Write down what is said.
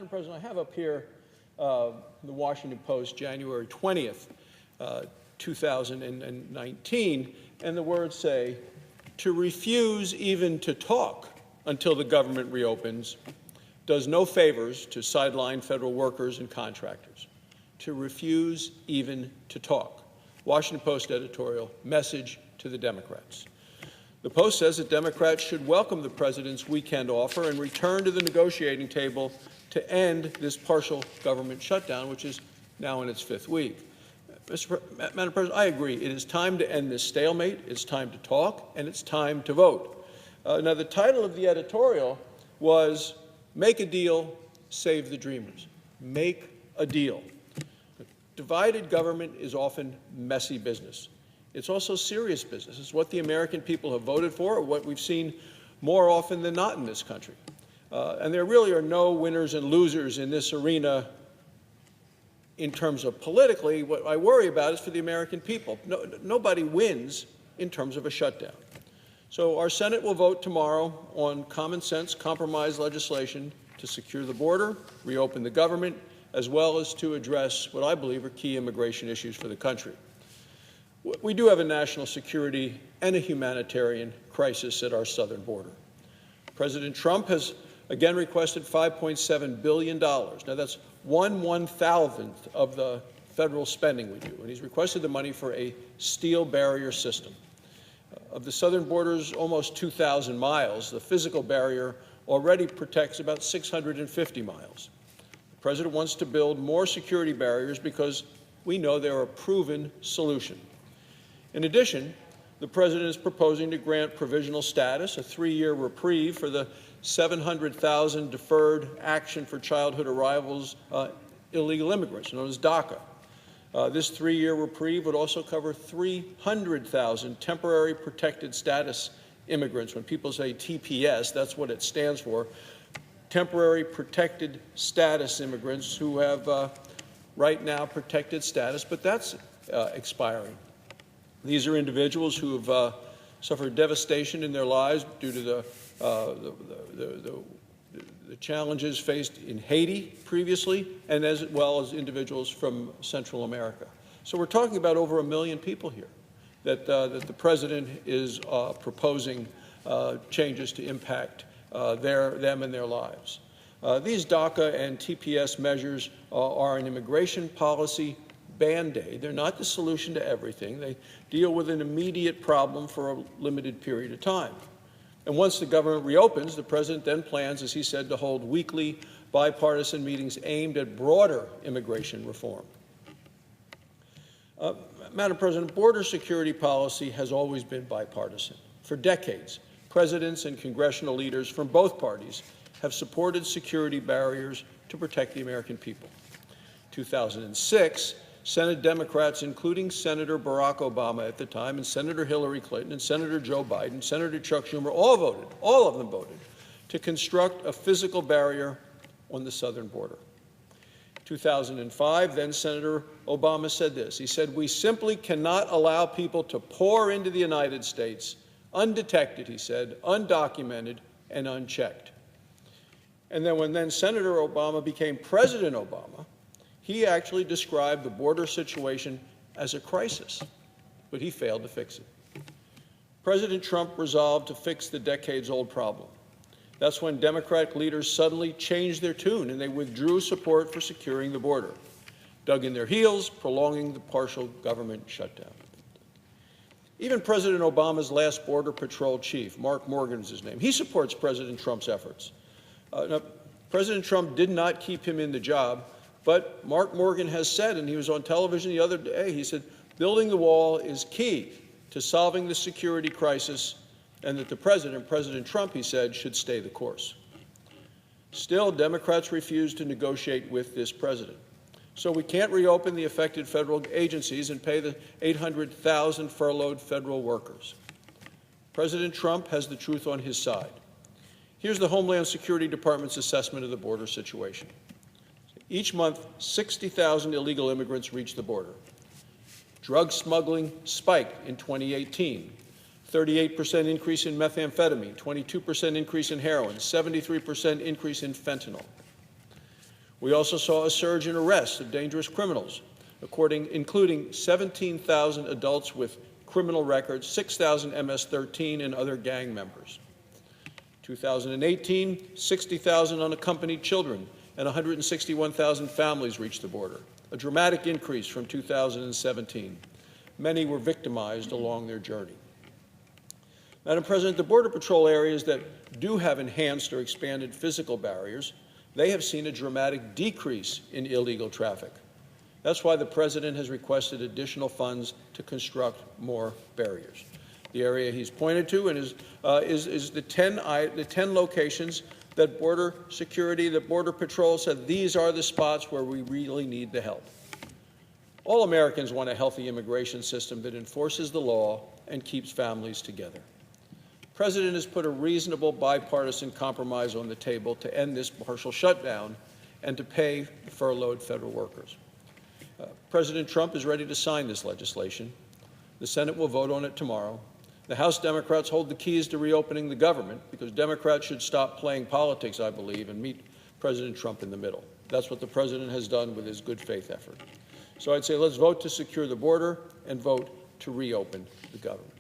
Madam President, I have up here the Washington Post, January 20th, 2019, and the words say, "To refuse even to talk until the government reopens does no favors to sideline federal workers and contractors." To refuse even to talk. Washington Post editorial, message to the Democrats. The Post says that Democrats should welcome the president's weekend offer and return to the negotiating table to end this partial government shutdown, which is now in its fifth week. Madam President, I agree. It is time to end this stalemate. It's time to talk, and it's time to vote. Now, the title of the editorial was "Make a Deal, Save the Dreamers." Make a deal. Divided government is often messy business. It's also serious business. It's what the American people have voted for, or what we've seen more often than not in this country. And there really are no winners and losers in this arena in terms of politically. What I worry about is for the American people. Nobody wins in terms of a shutdown. So our Senate will vote tomorrow on common sense compromise legislation to secure the border, reopen the government, as well as to address what I believe are key immigration issues for the country. We do have a national security and a humanitarian crisis at our southern border. President Trump has again requested $5.7 billion. Now, that's 1/1000th of the federal spending we do, and he's requested the money for a steel barrier system. Of the southern border's almost 2,000 miles, the physical barrier already protects about 650 miles. The president wants to build more security barriers because we know they're a proven solution. In addition, the president is proposing to grant provisional status, a 3-year reprieve for the 700,000 deferred action for childhood arrivals illegal immigrants, known as DACA. This 3-year reprieve would also cover 300,000 temporary protected status immigrants. When people say TPS, that's what it stands for, temporary protected status immigrants who have right now protected status, but that's expiring. These are individuals who have suffered devastation in their lives due to the challenges faced in Haiti previously, and as well as individuals from Central America. So we're talking about over 1 million people here that the president is proposing changes to impact them and their lives. These DACA and TPS measures are an immigration policy Band-Aid. They're not the solution to everything. They deal with an immediate problem for a limited period of time. And once the government reopens, the president then plans, as he said, to hold weekly bipartisan meetings aimed at broader immigration reform. Madam President, border security policy has always been bipartisan. For decades, presidents and congressional leaders from both parties have supported security barriers to protect the American people. In 2006, Senate Democrats, including Senator Barack Obama at the time, and Senator Hillary Clinton, and Senator Joe Biden, Senator Chuck Schumer, all of them voted, to construct a physical barrier on the southern border. In 2005, then Senator Obama said this. He said, "We simply cannot allow people to pour into the United States undetected," he said, "undocumented and unchecked." And then when Senator Obama became President Obama, he actually described the border situation as a crisis, but he failed to fix it. President Trump resolved to fix the decades-old problem. That's when Democratic leaders suddenly changed their tune and they withdrew support for securing the border, dug in their heels, prolonging the partial government shutdown. Even President Obama's last Border Patrol chief, Mark Morgan is his name, he supports President Trump's efforts. Now, President Trump did not keep him in the job, but Mark Morgan has said, and he was on television the other day, he said, building the wall is key to solving the security crisis, and that the president, President Trump, he said, should stay the course. Still, Democrats refuse to negotiate with this president. So we can't reopen the affected federal agencies and pay the 800,000 furloughed federal workers. President Trump has the truth on his side. Here's the Homeland Security Department's assessment of the border situation. Each month, 60,000 illegal immigrants reach the border. Drug smuggling spiked in 2018. 38% increase in methamphetamine, 22% increase in heroin, 73% increase in fentanyl. We also saw a surge in arrests of dangerous criminals, including 17,000 adults with criminal records, 6,000 MS-13 and other gang members. 2018, 60,000 unaccompanied children and 161,000 families reached the border, a dramatic increase from 2017. Many were victimized along their journey. Madam President, the Border Patrol areas that do have enhanced or expanded physical barriers, they have seen a dramatic decrease in illegal traffic. That's why the President has requested additional funds to construct more barriers. The area he's pointed to and is the 10 locations that Border Security, the Border Patrol said these are the spots where we really need the help. All Americans want a healthy immigration system that enforces the law and keeps families together. The President has put a reasonable bipartisan compromise on the table to end this partial shutdown and to pay furloughed federal workers. President Trump is ready to sign this legislation. The Senate will vote on it tomorrow. The House Democrats hold the keys to reopening the government because Democrats should stop playing politics, I believe, and meet President Trump in the middle. That's what the President has done with his good faith effort. So I'd say let's vote to secure the border and vote to reopen the government.